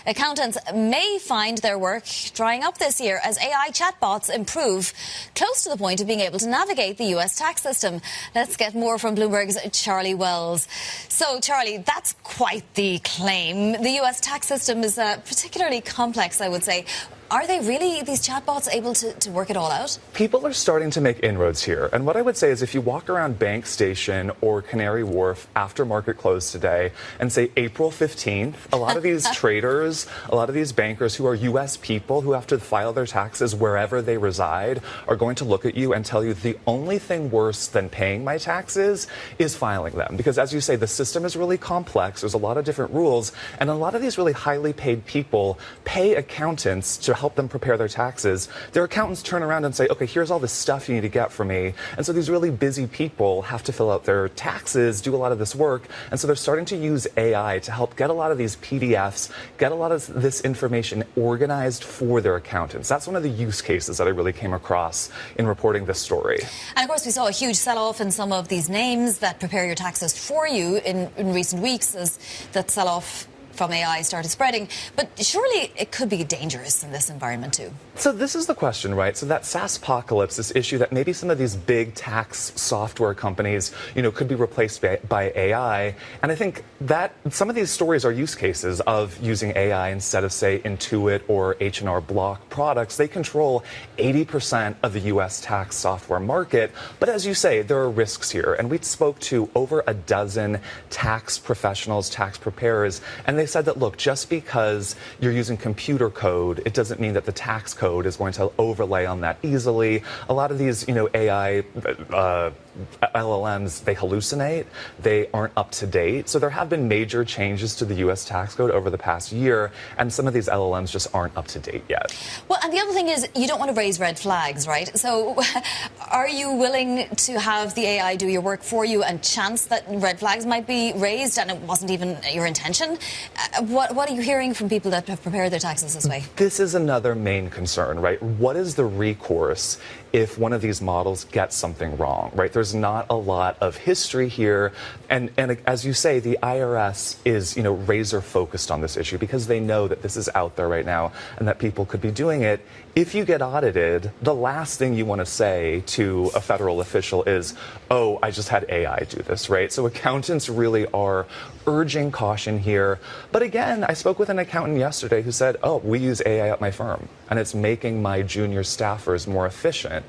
Accountants may find their work drying up this year as AI chatbots improve, close to the point of being able to navigate the US tax system. Let's get more from Bloomberg's Charlie Wells. So, Charlie, that's quite the claim. The US tax system is particularly complex, I would say. Are they really, these chatbots, able to work it all out? People are starting to make inroads here. And what I would say is if you walk around Bank Station or Canary Wharf after market close today and say April 15th, a lot of these traders, a lot of these bankers who are U.S. people who have to file their taxes wherever they reside are going to look at you and tell you the only thing worse than paying my taxes is filing them. Because as you say, the system is really complex. There's a lot of different rules. And a lot of these really highly paid people pay accountants to help them prepare their taxes. Their accountants turn around and say, okay, here's all this stuff you need to get for me. And so these really busy people have to fill out their taxes, do a lot of this work. And so they're starting to use AI to help get a lot of these PDFs, get a lot of this information organized for their accountants. That's one of the use cases that I really came across in reporting this story. And of course, we saw a huge sell-off in some of these names that prepare your taxes for you in recent weeks as that sell-off from AI started spreading. But surely it could be dangerous in this environment too. So this is the question, right? So that SaaS apocalypse, this issue that maybe some of these big tax software companies, could be replaced by AI. And I think that some of these stories are use cases of using AI instead of, say, Intuit or H&R Block products. They control 80% of the U.S. tax software market. But as you say, there are risks here. And we spoke to over a dozen tax professionals, tax preparers, and they said that, look, just because you're using computer code, it doesn't mean that the tax code is going to overlay on that easily. A lot of these, AI LLMs, they hallucinate. They aren't up to date. So there have been major changes to the U.S. tax code over the past year, and some of these LLMs just aren't up to date yet. Well, and the other thing is you don't want to raise red flags, right? So are you willing to have the AI do your work for you and chance that red flags might be raised and it wasn't even your intention? What are you hearing from people that have prepared their taxes this way? This is another main concern, right? What is the recourse if one of these models gets something wrong, right? There's not a lot of history here. And as you say, the IRS is, razor focused on this issue because they know that this is out there right now and that people could be doing it. If you get audited, the last thing you want to say to a federal official is, oh, I just had AI do this, right? So accountants really are urging caution here. But again, I spoke with an accountant yesterday who said, oh, we use AI at my firm and it's making my junior staffers more efficient.